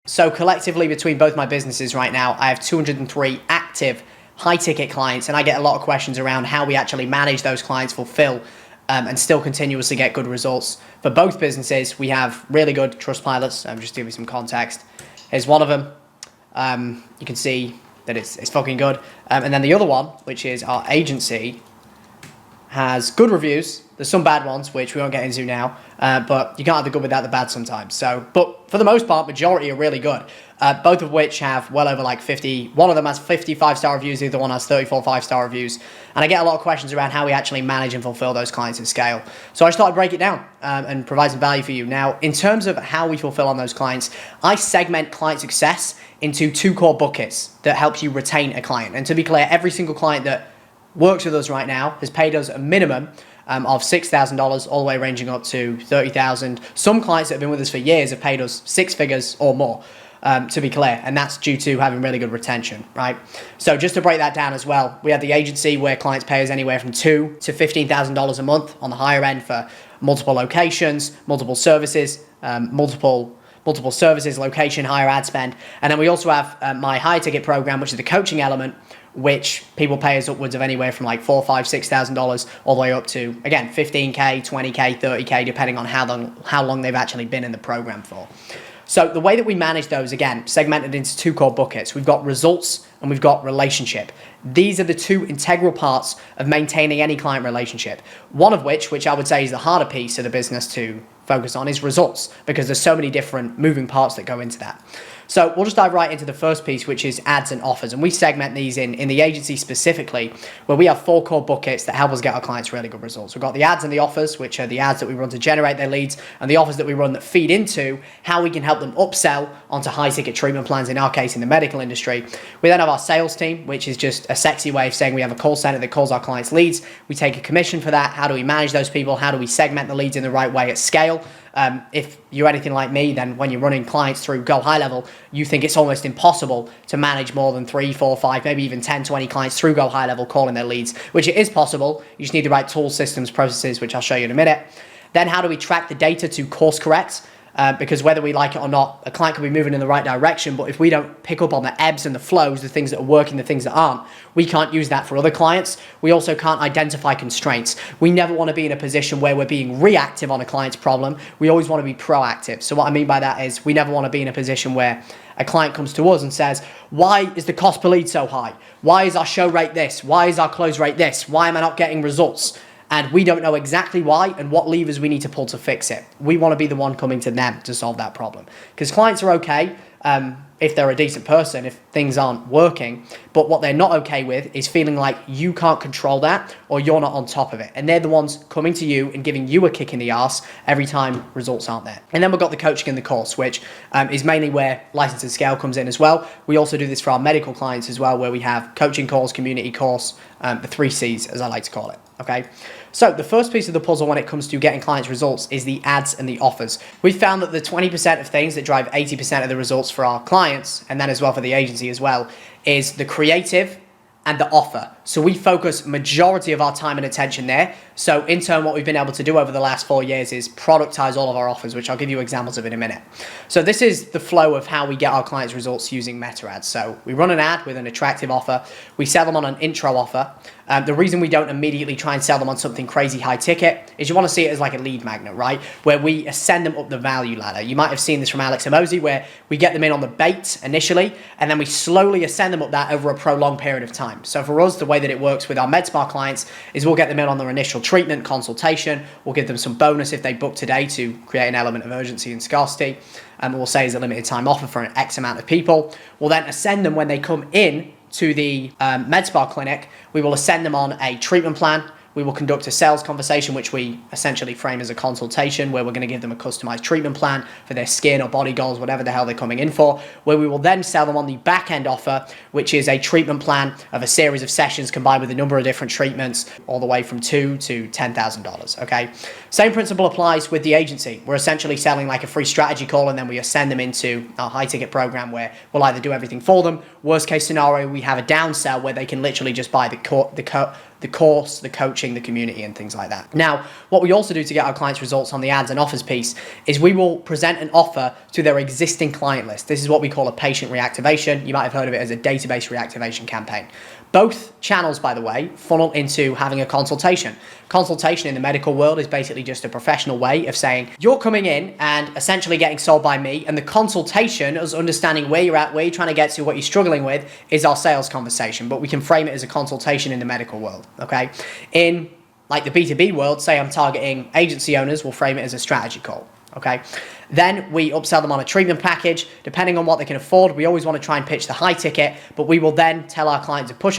So collectively between both my businesses right now, I have 203 active high ticket clients, and I get a lot of questions around how we actually manage those clients, fulfill, and still continuously get good results. For both businesses, we have really good trust pilots. Just to give you some context. Here's one of them. You can see that it's fucking good. And then the other one, which is our agency, has good reviews. There's some bad ones, which we won't get into now, but you can't have the good without the bad sometimes. So, but for the most part, majority are really good. Both of which have well over like 50. One of them has 50 5-star reviews, the other one has 34 5-star reviews. And I get a lot of questions around how we actually manage and fulfill those clients at scale. So I just thought I'd break it down and provide some value for you. Now, in terms of how we fulfill on those clients, I segment client success into 2 core buckets that helps you retain a client. And to be clear, every single client that works with us right now has paid us a minimum of $6,000 all the way ranging up to $30,000. Some clients that have been with us for years have paid us 6 figures or more, to be clear, and that's due to having really good retention, right? So just to break that down as well, we have the agency where clients pay us anywhere from $2,000 to $15,000 a month on the higher end for multiple locations, multiple services, multiple services, location, higher ad spend. And then we also have my high ticket program, which is the coaching element, which people pay us upwards of anywhere from like $4,000, $5,000, $6,000 all the way up to, again, $15K, $20K, $30K, depending on how long they've actually been in the program for. So the way that we manage those, again, segmented into 2 core buckets. We've got results and we've got relationship. These are the 2 integral parts of maintaining any client relationship. One of which I would say is the harder piece of the business to focus on, is results, because there's so many different moving parts that go into that. So we'll just dive right into the first piece, which is ads and offers. And we segment these in the agency specifically, where we have 4 core buckets that help us get our clients really good results. We've got the ads and the offers, which are the ads that we run to generate their leads, and the offers that we run that feed into how we can help them upsell onto high ticket treatment plans, in our case, in the medical industry. We then have our sales team, which is just a sexy way of saying we have a call center that calls our clients leads. We take a commission for that. How do we manage those people? How do we segment the leads in the right way at scale? If you're anything like me, then when you're running clients through Go High Level, you think it's almost impossible to manage more than 3, 4, 5, maybe even 10, 20 clients through Go High Level calling their leads, which it is possible. You just need the right tools, systems, processes, which I'll show you in a minute. Then how do we track the data to course correct? Because whether we like it or not, a client could be moving in the right direction, but if we don't pick up on the ebbs and the flows, the things that are working, the things that aren't, we can't use that for other clients. We also can't identify constraints. We never want to be in a position where we're being reactive on a client's problem. We always want to be proactive. So what I mean by that is we never want to be in a position where a client comes to us and says, why is the cost per lead so high? Why is our show rate this? Why is our close rate this? Why am I not getting results? And we don't know exactly why and what levers we need to pull to fix it. We want to be the one coming to them to solve that problem. Because clients are okay if they're a decent person, if things aren't working. But what they're not okay with is feeling like you can't control that or you're not on top of it. And they're the ones coming to you and giving you a kick in the arse every time results aren't there. And then we've got the coaching and the course, which is mainly where License and Scale comes in as well. We also do this for our medical clients as well, where we have coaching calls, community course, the 3 C's, as I like to call it. Okay, so the first piece of the puzzle when it comes to getting clients results is the ads and the offers. We found that the 20% of things that drive 80% of the results for our clients, and then as well for the agency as well, is the creative and the offer. So we focus majority of our time and attention there. So in turn, what we've been able to do over the last 4 years is productize all of our offers, which I'll give you examples of in a minute. So this is the flow of how we get our clients results using meta ads. So we run an ad with an attractive offer. We sell them on an intro offer. The reason we don't immediately try and sell them on something crazy high ticket is you want to see it as like a lead magnet, right? Where we ascend them up the value ladder. You might have seen this from Alex Emozi, where we get them in on the bait initially, and then we slowly ascend them up that over a prolonged period of time. So for us, the way that it works with our MedSpa clients is we'll get them in on their initial treatment consultation. We'll give them some bonus if they book today to create an element of urgency and scarcity. And we'll say it's a limited time offer for an X amount of people. We'll then ascend them when they come in to the MedSpa clinic. We will ascend them on a treatment plan. We will conduct a sales conversation, which we essentially frame as a consultation, where we're going to give them a customized treatment plan for their skin or body goals, whatever the hell they're coming in for, where we will then sell them on the back end offer, which is a treatment plan of a series of sessions combined with a number of different treatments, all the way from $2,000 to $10,000. Okay. Same principle applies with the agency. We're essentially selling like a free strategy call, and then we ascend them into our high ticket program where we'll either do everything for them. Worst case scenario, we have a downsell where they can literally just buy the course, the coaching, the community, and things like that. Now, what we also do to get our clients results on the ads and offers piece is we will present an offer to their existing client list. This is what we call a patient reactivation. You might have heard of it as a database reactivation campaign. Both channels, by the way, funnel into having a consultation. Consultation in the medical world is basically just a professional way of saying, you're coming in and essentially getting sold by me, and the consultation, us understanding where you're at, where you're trying to get to, what you're struggling with, is our sales conversation. But we can frame it as a consultation in the medical world, okay? In like the B2B world, say I'm targeting agency owners, we'll frame it as a strategy call. Okay, then we upsell them on a treatment package. Depending on what they can afford, we always want to try and pitch the high ticket, but we will then tell our clients to push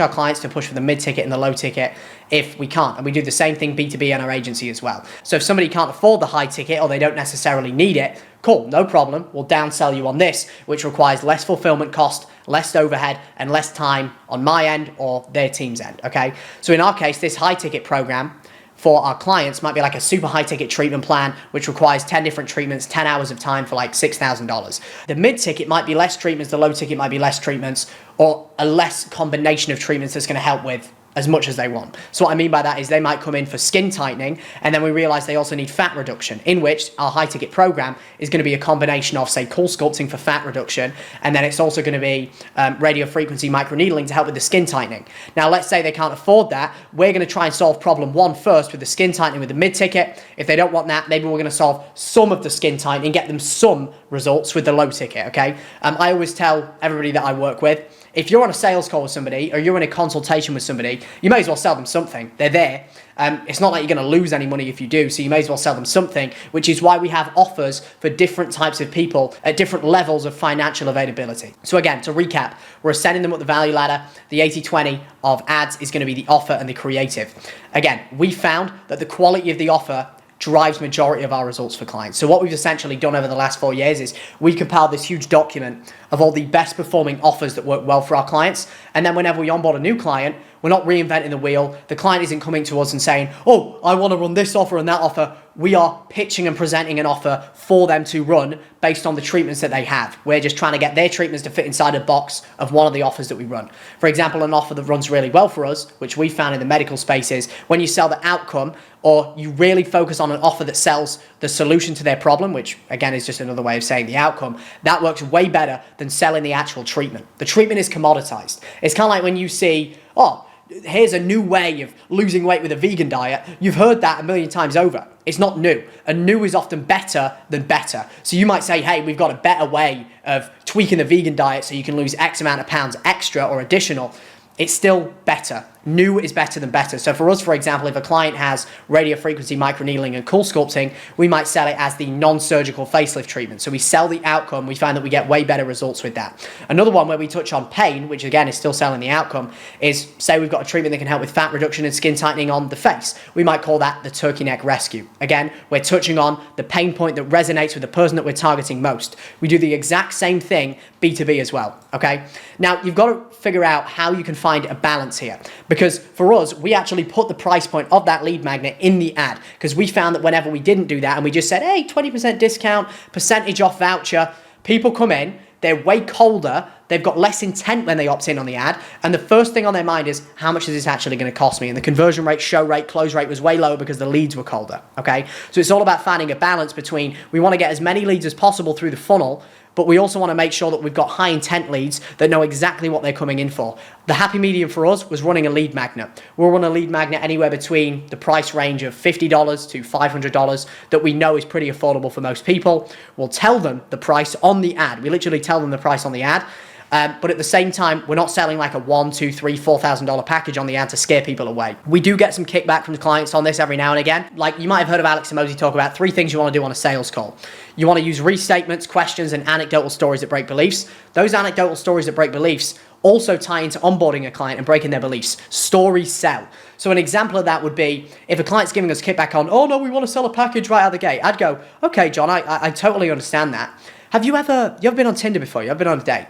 for the mid ticket and the low ticket if we can't. And we do the same thing B2B and our agency as well. So if somebody can't afford the high ticket or they don't necessarily need it, cool, no problem. We'll downsell you on this, which requires less fulfillment cost, less overhead, and less time on my end or their team's end. Okay, so in our case, this high ticket program for our clients might be like a super high ticket treatment plan, which requires 10 different treatments, 10 hours of time for like $6,000. The mid ticket might be less treatments, the low ticket might be less treatments, or a less combination of treatments that's gonna help with as much as they want. So what I mean by that is they might come in for skin tightening, and then we realize they also need fat reduction, in which our high ticket program is going to be a combination of, say, cool sculpting for fat reduction, and then it's also going to be radio frequency microneedling to help with the skin tightening. Now, let's say they can't afford that. We're going to try and solve problem one first with the skin tightening with the mid ticket. If they don't want that, maybe we're going to solve some of the skin tightening, get them some results with the low ticket, okay? I always tell everybody that I work with, if you're on a sales call with somebody or you're in a consultation with somebody, you may as well sell them something. They're there. It's not like you're going to lose any money if you do, so you may as well sell them something, which is why we have offers for different types of people at different levels of financial availability. So again, to recap, we're ascending them up the value ladder. The 80-20 of ads is going to be the offer and the creative. Again, we found that the quality of the offer drives majority of our results for clients. So what we've essentially done over the last 4 years is we compiled this huge document of all the best performing offers that work well for our clients. And then whenever we onboard a new client, we're not reinventing the wheel. The client isn't coming to us and saying, oh, I want to run this offer and that offer. We are pitching and presenting an offer for them to run based on the treatments that they have. We're just trying to get their treatments to fit inside a box of one of the offers that we run. For example, an offer that runs really well for us, which we found in the medical space, is when you sell the outcome, or you really focus on an offer that sells the solution to their problem, which again is just another way of saying the outcome, that works way better than selling the actual treatment. The treatment is commoditized. It's kind of like when you see, oh, here's a new way of losing weight with a vegan diet. You've heard that a million times over. It's not new. And new is often better than better. So you might say, hey, we've got a better way of tweaking the vegan diet so you can lose X amount of pounds extra or additional. It's still better. New is better than better. So for us, for example, if a client has radio frequency microneedling and cool sculpting, we might sell it as the non-surgical facelift treatment. So we sell the outcome. We find that we get way better results with that. Another one where we touch on pain, which again is still selling the outcome, is say we've got a treatment that can help with fat reduction and skin tightening on the face. We might call that the turkey neck rescue. Again, we're touching on the pain point that resonates with the person that we're targeting most. We do the exact same thing B2B as well, okay? Now, you've got to figure out how you can find a balance here. Because for us, we actually put the price point of that lead magnet in the ad, because we found that whenever we didn't do that and we just said, hey, 20% discount, percentage off voucher, people come in, they're way colder, they've got less intent when they opt in on the ad, and the first thing on their mind is, how much is this actually going to cost me? And the conversion rate, show rate, close rate was way lower because the leads were colder, okay? So it's all about finding a balance between, we want to get as many leads as possible through the funnel, but we also want to make sure that we've got high intent leads that know exactly what they're coming in for. The happy medium for us was running a lead magnet. We'll run a lead magnet anywhere between the price range of $50 to $500 that we know is pretty affordable for most people. We'll tell them the price on the ad. We literally tell them the price on the ad. But at the same time, we're not selling like a $1,000, $2,000, $3,000, $4,000 package on the ad to scare people away. We do get some kickback from the clients on this every now and again. Like you might have heard of Alex Hormozi talk about 3 things you want to do on a sales call. You want to use restatements, questions, and anecdotal stories that break beliefs. Those anecdotal stories that break beliefs also tie into onboarding a client and breaking their beliefs. Stories sell. So an example of that would be if a client's giving us kickback on, oh no, we want to sell a package right out of the gate. I'd go, okay, John, I totally understand that. Have you ever been on Tinder before? You ever been on a date?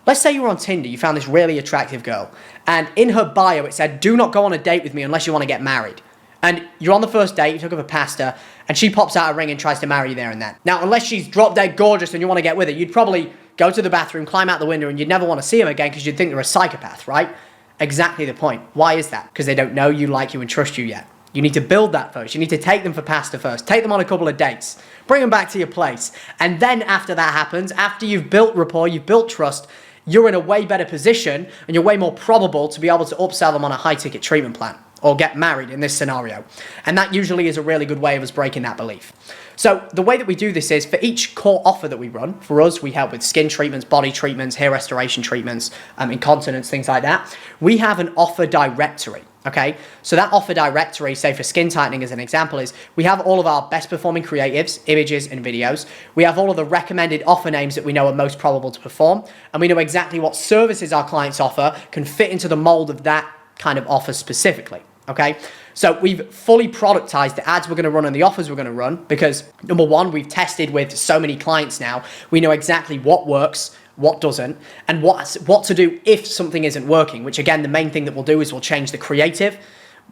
Let's say you were on Tinder, you found this really attractive girl, and in her bio it said, do not go on a date with me unless you want to get married. And you're on the first date, you took her for pasta, and she pops out a ring and tries to marry you there and then. Now, unless she's drop dead gorgeous and you want to get with her, you'd probably go to the bathroom, climb out the window, and you'd never want to see him again because you'd think they're a psychopath, right? Exactly the point. Why is that? Because they don't know you, like you, and trust you yet. You need to build that first. You need to take them for pasta first. Take them on a couple of dates. Bring them back to your place. And then after that happens, after you've built rapport, you've built trust, you're in a way better position and you're way more probable to be able to upsell them on a high ticket treatment plan or get married in this scenario. And that usually is a really good way of us breaking that belief. So the way that we do this is for each core offer that we run, for us, we help with skin treatments, body treatments, hair restoration treatments, incontinence, things like that. We have an offer directory. Okay, so that offer directory, say for skin tightening as an example, is we have all of our best performing creatives, images and videos. We have all of the recommended offer names that we know are most probable to perform. And we know exactly what services our clients offer can fit into the mold of that kind of offer specifically. Okay, so we've fully productized the ads we're going to run and the offers we're going to run because number one, we've tested with so many clients now. We know exactly what works, what doesn't, and what to do if something isn't working, which again, the main thing that we'll do is we'll change the creative.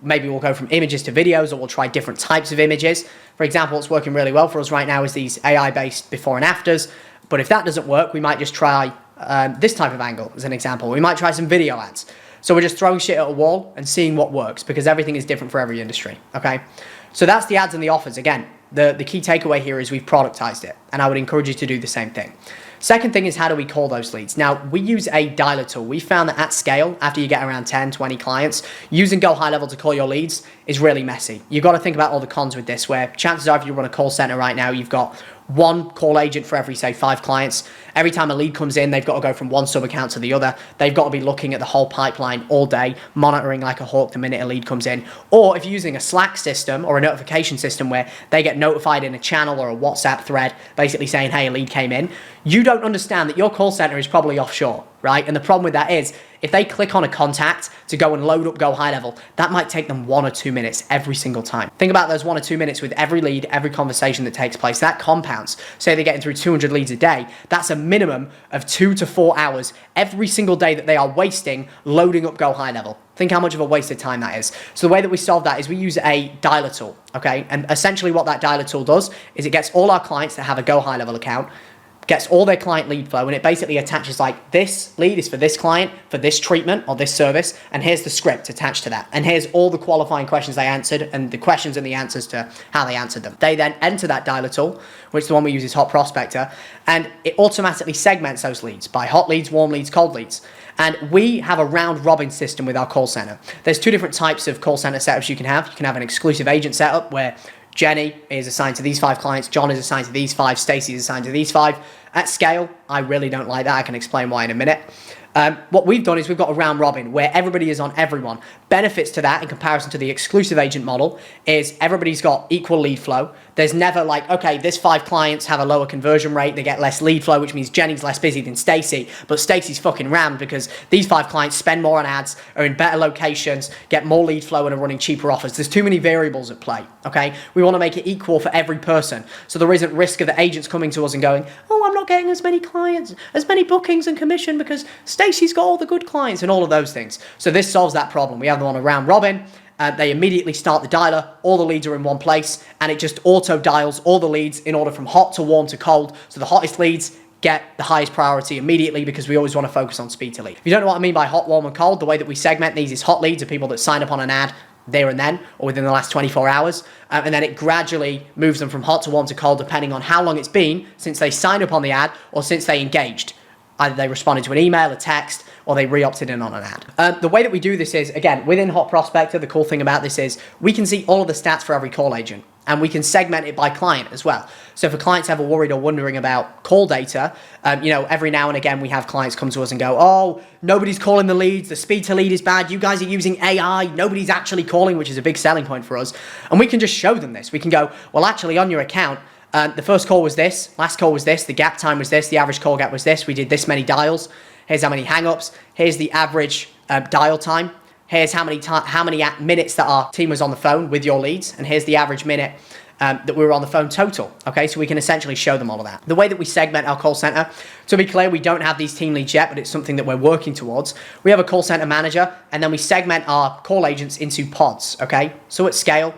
Maybe we'll go from images to videos, or we'll try different types of images. For example, what's working really well for us right now is these AI-based before and afters. But if that doesn't work, we might just try this type of angle as an example. We might try some video ads. So we're just throwing shit at a wall and seeing what works because everything is different for every industry, okay? So that's the ads and the offers. Again, the key takeaway here is we've productized it, and I would encourage you to do the same thing. Second thing is, how do we call those leads? Now, we use a dialer tool. We found that at scale, after you get around 10, 20 clients, using Go High Level to call your leads is really messy. You've got to think about all the cons with this, where chances are if you run a call center right now, you've got one call agent for every, say, 5 clients. Every time a lead comes in, they've got to go from one sub account to the other. They've got to be looking at the whole pipeline all day, monitoring like a hawk the minute a lead comes in. Or if you're using a Slack system or a notification system where they get notified in a channel or a WhatsApp thread, basically saying, hey, a lead came in, you don't understand that your call center is probably offshore, right? And the problem with that is, if they click on a contact to go and load up Go High Level, that might take them 1 or 2 minutes every single time. Think about those 1 or 2 minutes with every lead, every conversation that takes place. That compounds. Say they're getting through 200 leads a day. That's a minimum of 2 to 4 hours every single day that they are wasting loading up Go High Level. Think how much of a waste of time that is. So the way that we solve that is we use a dialer tool, okay? And essentially what that dialer tool does is it gets all our clients that have a Go High Level account, gets all their client lead flow, and it basically attaches like, this lead is for this client, for this treatment or this service, and here's the script attached to that. And here's all the qualifying questions they answered and the questions and the answers to how they answered them. They then enter that dialer tool, which the one we use is Hot Prospector, and it automatically segments those leads by hot leads, warm leads, cold leads. And we have a round robin system with our call center. There's 2 different types of call center setups you can have. You can have an exclusive agent setup where Jenny is assigned to these 5 clients, John is assigned to these 5, Stacey is assigned to these 5. At scale, I really don't like that. I can explain why in a minute. What we've done is we've got a round robin where everybody is on everyone. Benefits to that in comparison to the exclusive agent model is everybody's got equal lead flow. There's never like, okay, this 5 clients have a lower conversion rate, they get less lead flow, which means Jenny's less busy than Stacey, but Stacey's fucking rammed because these 5 clients spend more on ads, are in better locations, get more lead flow and are running cheaper offers. There's too many variables at play, okay? We want to make it equal for every person. So there isn't risk of the agents coming to us and going, oh, I'm not getting as many clients, as many bookings and commission because Stacey's got all the good clients and all of those things. So this solves that problem. We have them on a round robin. They immediately start the dialer, all the leads are in one place, and it just auto dials all the leads in order from hot to warm to cold. So the hottest leads get the highest priority immediately because we always want to focus on speed to lead. If you don't know what I mean by hot, warm, and cold, the way that we segment these is hot leads are people that sign up on an ad there and then, or within the last 24 hours, and then it gradually moves them from hot to warm to cold depending on how long it's been since they signed up on the ad or since they engaged. Either they responded to an email, a text, or they re-opted in on an ad. The way that we do this is, again, within Hot Prospector, the cool thing about this is we can see all of the stats for every call agent, and we can segment it by client as well. So if a client's ever worried or wondering about call data, every now and again we have clients come to us and go, oh, nobody's calling the leads, the speed to lead is bad, you guys are using AI, nobody's actually calling, which is a big selling point for us. And we can just show them this. We can go, well, actually on your account, the first call was this, last call was this, the gap time was this, the average call gap was this, we did this many dials, here's how many hang-ups, here's the average dial time, here's how many minutes that our team was on the phone with your leads, and here's the average minute that we were on the phone total, okay? So we can essentially show them all of that. The way that we segment our call center, to be clear, we don't have these team leads yet, but it's something that we're working towards. We have a call center manager, and then we segment our call agents into pods, okay? So at scale,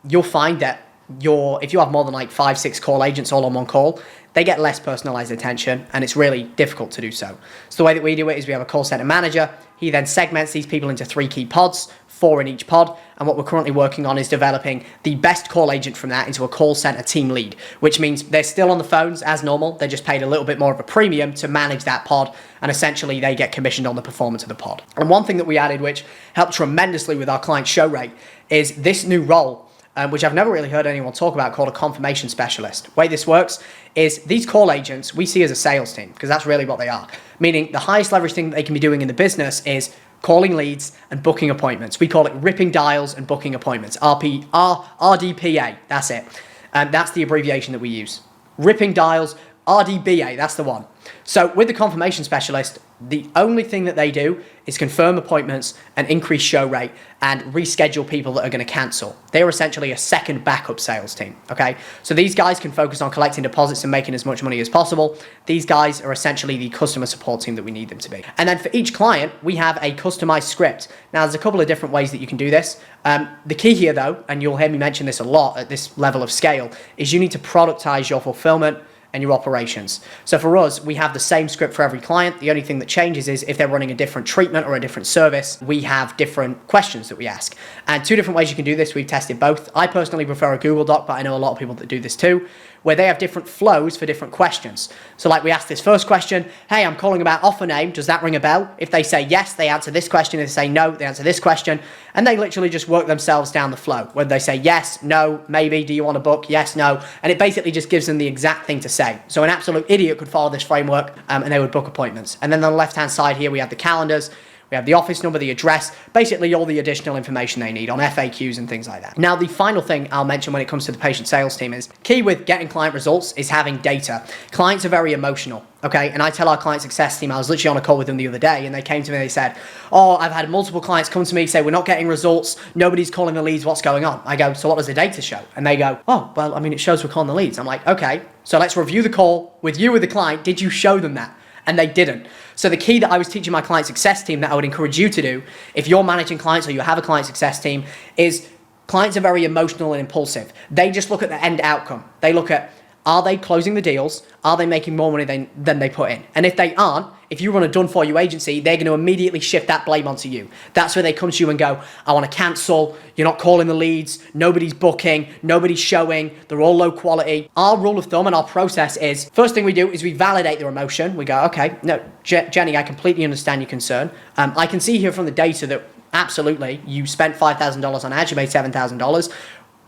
you'll find that if you have more than like 5-6 call agents all on one call, they get less personalized attention, and it's really difficult to do so. So the way that we do it is we have a call center manager. He then segments these people into 3 key pods, 4 in each pod. And what we're currently working on is developing the best call agent from that into a call center team lead, which means they're still on the phones as normal. They're just paid a little bit more of a premium to manage that pod, and essentially they get commissioned on the performance of the pod. And one thing that we added, which helped tremendously with our client show rate, is this new role, which I've never really heard anyone talk about, called a confirmation specialist. The way this works is these call agents we see as a sales team, because that's really what they are. Meaning the highest leverage thing that they can be doing in the business is calling leads and booking appointments. We call it ripping dials and booking appointments. RDPA, that's it. That's the abbreviation that we use. Ripping dials, RDBA, that's the one. So with the confirmation specialist, the only thing that they do is confirm appointments and increase show rate and reschedule people that are going to cancel. They're essentially a second backup sales team, okay? So these guys can focus on collecting deposits and making as much money as possible. These guys are essentially the customer support team that we need them to be. And then for each client, we have a customized script. Now, there's a couple of different ways that you can do this. The key here, though, and you'll hear me mention this a lot at this level of scale, is you need to productize your fulfillment and your operations. So for us, we have the same script for every client. The only thing that changes is if they're running a different treatment or a different service, we have different questions that we ask. And 2 different ways you can do this. We've tested both. I personally prefer a Google Doc, but I know a lot of people that do this too, where they have different flows for different questions. So like we ask this first question, hey, I'm calling about offer name. Does that ring a bell? If they say yes, they answer this question. If they say no, they answer this question. And they literally just work themselves down the flow. Whether they say yes, no, maybe, do you want to book? Yes, no. And it basically just gives them the exact thing to say. So an absolute idiot could follow this framework and they would book appointments. And then on the left-hand side here, we have the calendars. We have the office number, the address, basically all the additional information they need on FAQs and things like that. Now, the final thing I'll mention when it comes to the patient sales team is key with getting client results is having data. Clients are very emotional, okay? And I tell our client success team, I was literally on a call with them the other day, and they came to me and they said, oh, I've had multiple clients come to me, say, we're not getting results, nobody's calling the leads, what's going on? I go, so what does the data show? And they go, oh, well, I mean, it shows we're calling the leads. I'm like, okay, so let's review the call with you with the client. Did you show them that? And they didn't. So the key that I was teaching my client success team that I would encourage you to do, if you're managing clients or you have a client success team, is clients are very emotional and impulsive. They just look at the end outcome. They look at, are they closing the deals? Are they making more money than they put in? And if they aren't, if you run a done-for-you agency, they're going to immediately shift that blame onto you. That's where they come to you and go, I want to cancel, you're not calling the leads, nobody's booking, nobody's showing, they're all low quality. Our rule of thumb and our process is, first thing we do is we validate their emotion. We go, okay, no, Jenny, I completely understand your concern. I can see here from the data that absolutely, you spent $5,000 on ads, you made $7,000.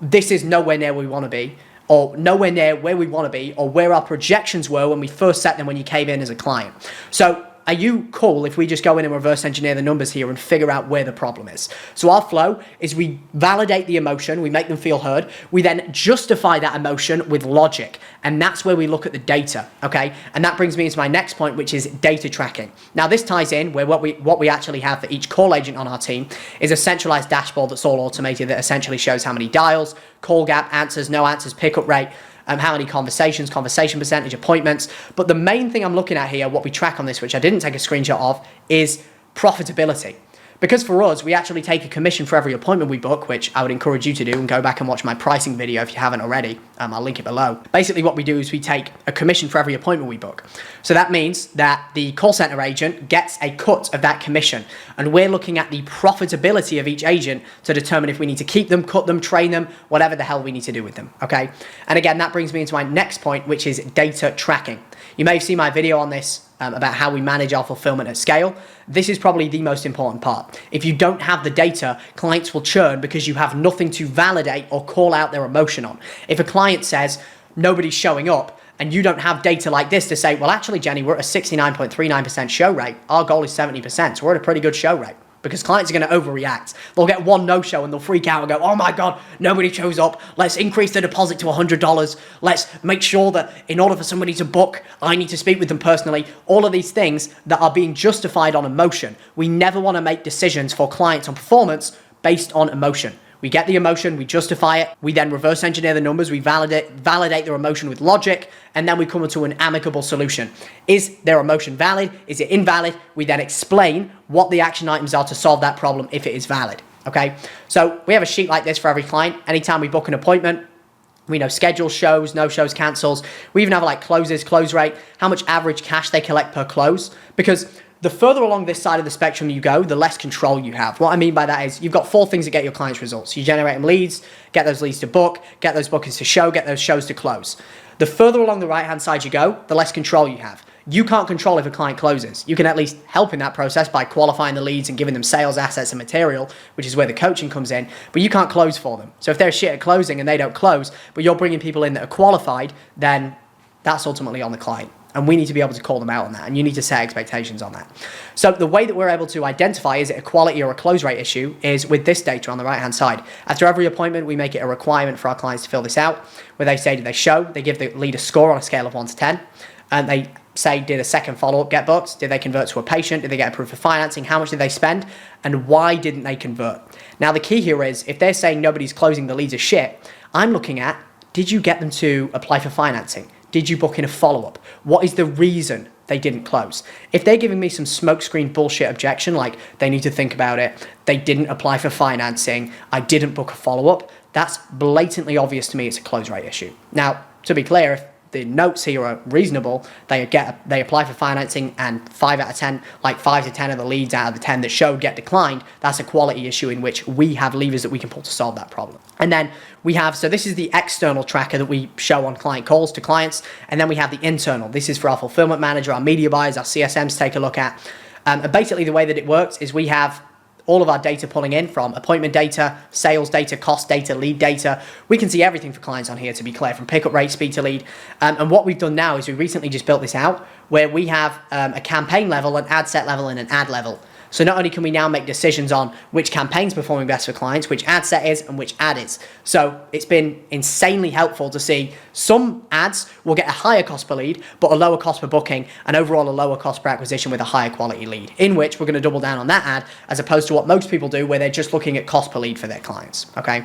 This is nowhere near where we want to be, or nowhere near where we want to be, or where our projections were when we first set them when you came in as a client. So are you cool if we just go in and reverse engineer the numbers here and figure out where the problem is? So our flow is we validate the emotion, we make them feel heard, we then justify that emotion with logic, and that's where we look at the data, okay? And that brings me into my next point, which is data tracking. Now this ties in where what we actually have for each call agent on our team is a centralized dashboard that's all automated that essentially shows how many dials, call gap, answers, no answers, pickup rate, how many conversations, conversation percentage, appointments. But the main thing I'm looking at here, what we track on this, which I didn't take a screenshot of, is profitability. Because for us, we actually take a commission for every appointment we book, which I would encourage you to do, and go back and watch my pricing video if you haven't already. I'll link it below. Basically what we do is we take a commission for every appointment we book. So that means that the call center agent gets a cut of that commission, and we're looking at the profitability of each agent to determine if we need to keep them, cut them, train them, whatever the hell we need to do with them, okay? And again, that brings me into my next point, which is data tracking. You may have seen my video on this about how we manage our fulfillment at scale. This is probably the most important part. If you don't have the data, clients will churn because you have nothing to validate or call out their emotion on. If a client says, nobody's showing up, and you don't have data like this to say, well, actually, Jenny, we're at a 69.39% show rate. Our goal is 70%, so we're at a pretty good show rate. Because clients are going to overreact. They'll get one no-show and they'll freak out and go, oh my God, nobody shows up. Let's increase the deposit to $100. Let's make sure that in order for somebody to book, I need to speak with them personally. All of these things that are being justified on emotion. We never want to make decisions for clients on performance based on emotion. We get the emotion, we justify it, we then reverse engineer the numbers, we validate their emotion with logic, and then we come to an amicable solution. Is their emotion valid? Is it invalid? We then explain what the action items are to solve that problem if it is valid, okay? So we have a sheet like this for every client. Anytime we book an appointment, We know schedule shows, no shows, cancels. We even have like closes, close rate, how much average cash they collect per close. Because the further along this side of the spectrum you go, the less control you have. What I mean by that is you've got 4 things that get your clients results. You generate them leads, get those leads to book, get those bookings to show, get those shows to close. The further along the right-hand side you go, the less control you have. You can't control if a client closes. You can at least help in that process by qualifying the leads and giving them sales assets and material, which is where the coaching comes in, but you can't close for them. So if they're shit at closing and they don't close, but you're bringing people in that are qualified, then that's ultimately on the client. And we need to be able to call them out on that, and you need to set expectations on that. So the way that we're able to identify is it a quality or a close rate issue is with this data on the right-hand side. After every appointment, we make it a requirement for our clients to fill this out, where they say, did they show? They give the lead a score on a scale of 1 to 10, and they say, did a second follow-up get booked? Did they convert to a patient? Did they get approved for financing? How much did they spend? And why didn't they convert? Now, the key here is, if they're saying nobody's closing, the leads are shit, I'm looking at, did you get them to apply for financing? Did you book in a follow-up? What is the reason they didn't close? If they're giving me some smokescreen bullshit objection, like they need to think about it, they didn't apply for financing, I didn't book a follow-up, that's blatantly obvious to me it's a close rate issue. Now, to be clear, if the notes here are reasonable, they apply for financing and 5 out of 10, like 5 to 10 of the leads out of the 10 that showed get declined, that's a quality issue in which we have levers that we can pull to solve that problem. And then we have, so this is the external tracker that we show on client calls to clients, and then we have the internal. This is for our fulfillment manager, our media buyers, our CSMs take a look at. And basically the way that it works is we have all of our data pulling in from appointment data, sales data, cost data, lead data. We can see everything for clients on here, to be clear, from pickup rate, speed to lead. And what we've done now is we recently just built this out where we have a campaign level, an ad set level, and an ad level. So not only can we now make decisions on which campaign's performing best for clients, which ad set is, and which ad is. So it's been insanely helpful to see some ads will get a higher cost per lead, but a lower cost per booking, and overall a lower cost per acquisition with a higher quality lead, in which we're going to double down on that ad, as opposed to what most people do, where they're just looking at cost per lead for their clients, okay?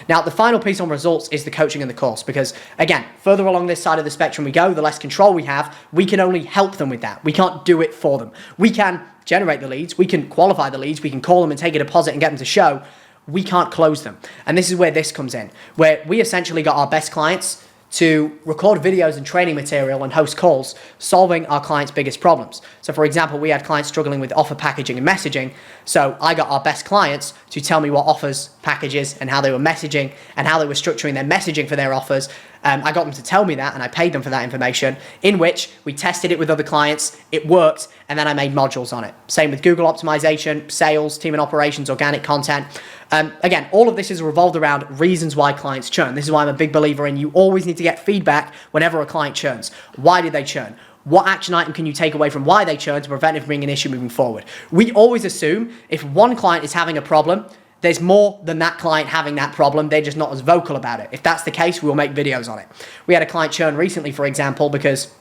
Now, the final piece on results is the coaching and the course, because again, further along this side of the spectrum we go, the less control we have, we can only help them with that. We can't do it for them. We can generate the leads, we can qualify the leads, we can call them and take a deposit and get them to show. We can't close them. And this is where this comes in, where we essentially got our best clients to record videos and training material and host calls, solving our clients' biggest problems. So for example, we had clients struggling with offer packaging and messaging. So I got our best clients to tell me what offers, packages, and how they were messaging and how they were structuring their messaging for their offers. I got them to tell me that, and I paid them for that information, in which we tested it with other clients, it worked, and then I made modules on it. Same with Google optimization, sales, team and operations, organic content. Again, all of this is revolved around reasons why clients churn. This is why I'm a big believer in you always need to get feedback whenever a client churns. Why did they churn? What action item can you take away from why they churn to prevent it from being an issue moving forward? We always assume if one client is having a problem, there's more than that client having that problem. They're just not as vocal about it. If that's the case, we'll make videos on it. We had a client churn recently, for example, because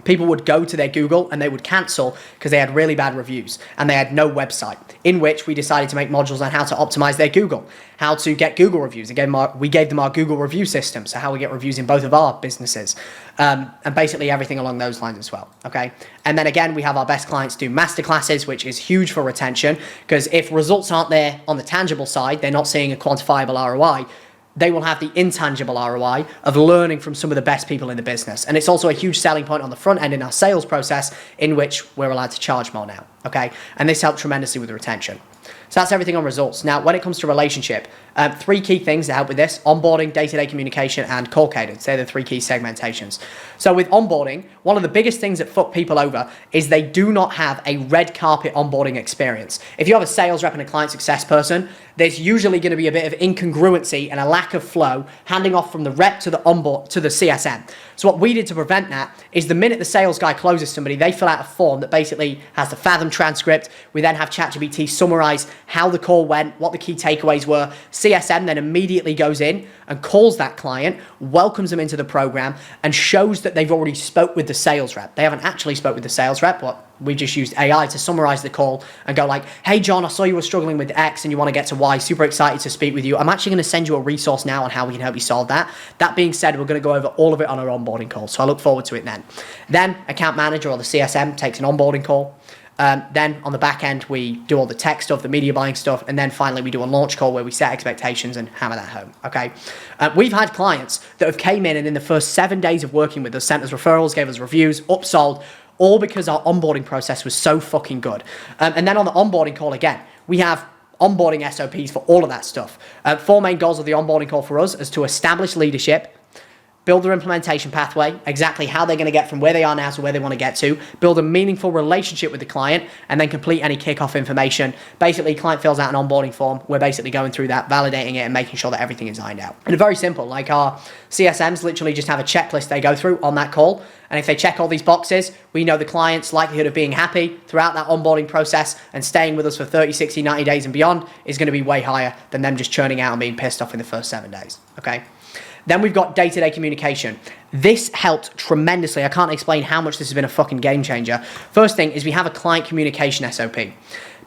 people would go to their Google and they would cancel because they had really bad reviews and they had no website, in which we decided to make modules on how to optimize their Google, how to get Google reviews. Again, we gave them our Google review system, so how we get reviews in both of our businesses, and basically everything along those lines as well, okay? And then again, we have our best clients do masterclasses, which is huge for retention, because if results aren't there on the tangible side, they're not seeing a quantifiable ROI, they will have the intangible ROI of learning from some of the best people in the business. And it's also a huge selling point on the front end in our sales process, in which we're allowed to charge more now, okay? And this helps tremendously with the retention. So that's everything on results. Now, when it comes to relationship, 3 key things that help with this: onboarding, day-to-day communication, and call cadence. They're the 3 key segmentations. So with onboarding, one of the biggest things that fuck people over is they do not have a red carpet onboarding experience. If you have a sales rep and a client success person, there's usually going to be a bit of incongruency and a lack of flow handing off from the rep to the onboard to the CSM. So what we did to prevent that is the minute the sales guy closes somebody, they fill out a form that basically has the Fathom transcript. We then have ChatGPT summarize how the call went, what the key takeaways were. CSM then immediately goes in and calls that client, welcomes them into the program, and shows that they've already spoke with the sales rep. They haven't actually spoke with the sales rep, but we just used AI to summarize the call and go like, hey John, I saw you were struggling with X and you want to get to Y, super excited to speak with you. I'm actually going to send you a resource now on how we can help you solve that. That being said, we're going to go over all of it on our onboarding call, so I look forward to it then. Then account manager or the CSM takes an onboarding call. Then on the back end, we do all the tech stuff, the media buying stuff, and then finally we do a launch call where we set expectations and hammer that home, okay? We've had clients that have came in and in the first 7 days of working with us, sent us referrals, gave us reviews, upsold, all because our onboarding process was so fucking good. And then on the onboarding call again, we have onboarding SOPs for all of that stuff. 4 main goals of the onboarding call for us is to establish leadership, build their implementation pathway, exactly how they're going to get from where they are now to where they want to get to, build a meaningful relationship with the client, and then complete any kickoff information. Basically, client fills out an onboarding form. We're basically going through that, validating it, and making sure that everything is ironed out. And very simple, like our CSMs literally just have a checklist they go through on that call. And if they check all these boxes, we know the client's likelihood of being happy throughout that onboarding process and staying with us for 30, 60, 90 days and beyond is going to be way higher than them just churning out and being pissed off in the first 7 days, okay? Then we've got day-to-day communication. This helped tremendously. I can't explain how much this has been a fucking game changer. First thing is we have a client communication SOP.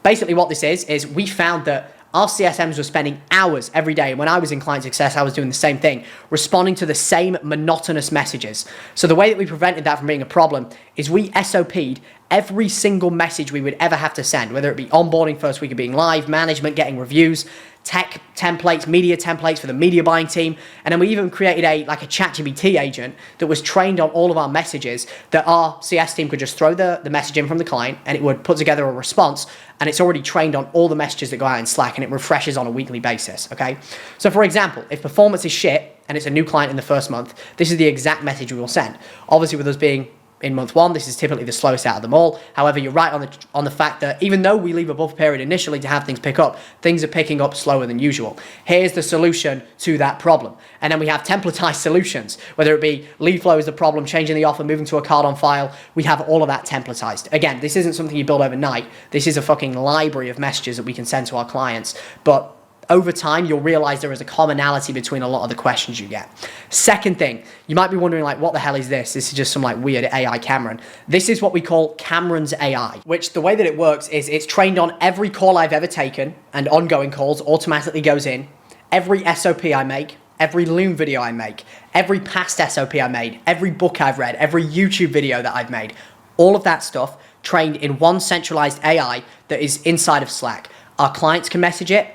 Basically what this is we found that our CSMs were spending hours every day, and when I was in client success, I was doing the same thing, responding to the same monotonous messages. So the way that we prevented that from being a problem is we SOP'd every single message we would ever have to send, whether it be onboarding first week of being live, management, getting reviews, tech templates, media templates for the media buying team. And then we even created a ChatGPT agent that was trained on all of our messages that our CS team could just throw the message in from the client and it would put together a response, and it's already trained on all the messages that go out in Slack and it refreshes on a weekly basis, okay? So for example, if performance is shit and it's a new client in the first month, this is the exact message we will send. Obviously with us being in month 1, this is typically the slowest out of them all. However, you're right on the fact that even though we leave a buffer period initially to have things pick up, things are picking up slower than usual. Here's the solution to that problem. And then we have templatized solutions, whether it be lead flow is the problem, changing the offer, moving to a card on file. We have all of that templatized. Again, this isn't something you build overnight. This is a fucking library of messages that we can send to our clients. But over time, you'll realize there is a commonality between a lot of the questions you get. Second thing, you might be wondering what the hell is this? This is just some weird AI Cameron. This is what we call Cameron's AI, which the way that it works is it's trained on every call I've ever taken and ongoing calls automatically goes in, every SOP I make, every Loom video I make, every past SOP I made, every book I've read, every YouTube video that I've made, all of that stuff trained in one centralized AI that is inside of Slack. Our clients can message it,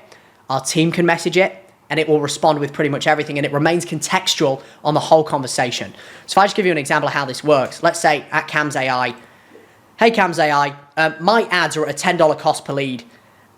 our team can message it, and it will respond with pretty much everything, and it remains contextual on the whole conversation. So if I just give you an example of how this works, let's say at Cam's AI, hey Cam's AI, my ads are at a $10 cost per lead,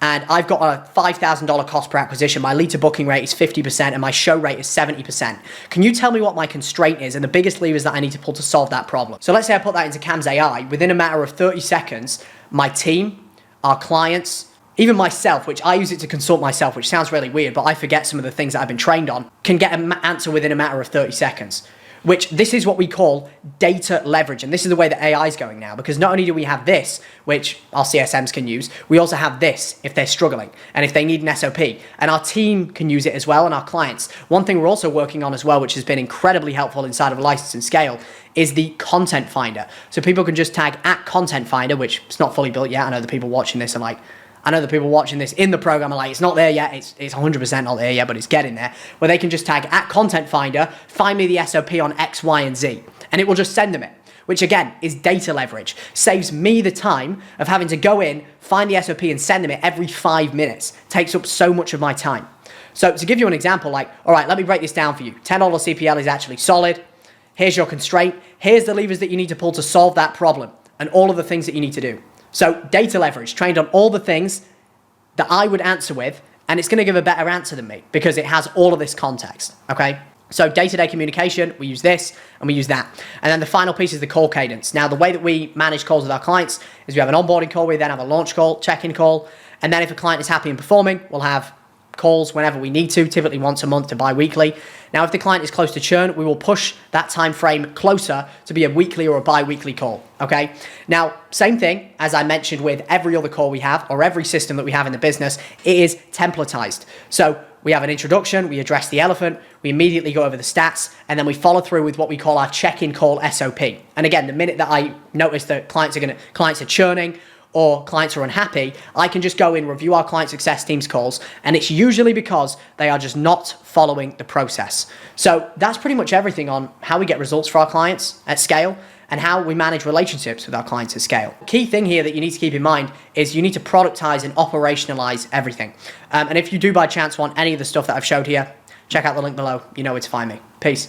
and I've got a $5,000 cost per acquisition. My lead to booking rate is 50%, and my show rate is 70%. Can you tell me what my constraint is and the biggest levers that I need to pull to solve that problem? So let's say I put that into Cam's AI. Within a matter of 30 seconds, my team, our clients, even myself, which I use it to consult myself, which sounds really weird, but I forget some of the things that I've been trained on, can get an answer within a matter of 30 seconds, which this is what we call data leverage. And this is the way that AI is going now, because not only do we have this, which our CSMs can use, we also have this if they're struggling and if they need an SOP, and our team can use it as well, and our clients. One thing we're also working on as well, which has been incredibly helpful inside of License and Scale, is the content finder. So people can just tag at content finder, which is not fully built yet. I know the people watching this are I know the people watching this in the program are it's not there yet, it's 100% not there yet, but it's getting there, where they can just tag at content finder, find me the SOP on X, Y, and Z, and it will just send them it, which again is data leverage. Saves me the time of having to go in, find the SOP, and send them it every 5 minutes. Takes up so much of my time. So to give you an example, all right, let me break this down for you. $10 CPL is actually solid. Here's your constraint. Here's the levers that you need to pull to solve that problem, and all of the things that you need to do. So data leverage, trained on all the things that I would answer with, and it's going to give a better answer than me because it has all of this context, okay? So day-to-day communication, we use this and we use that. And then the final piece is the call cadence. Now, the way that we manage calls with our clients is we have an onboarding call, we then have a launch call, check-in call, and then if a client is happy and performing, we'll have calls whenever we need to, typically once a month to bi-weekly. Now, if the client is close to churn, we will push that time frame closer to be a weekly or a bi-weekly call, okay? Now, same thing, as I mentioned with every other call we have or every system that we have in the business, it is templatized. So we have an introduction, we address the elephant, we immediately go over the stats, and then we follow through with what we call our check-in call SOP. And again, the minute that I notice that clients are churning, or clients are unhappy, I can just go in, review our client success team's calls, and it's usually because they are just not following the process. So that's pretty much everything on how we get results for our clients at scale and how we manage relationships with our clients at scale. Key thing here that you need to keep in mind is you need to productize and operationalize everything. And if you do by chance want any of the stuff that I've showed here, check out the link below. You know where to find me. Peace.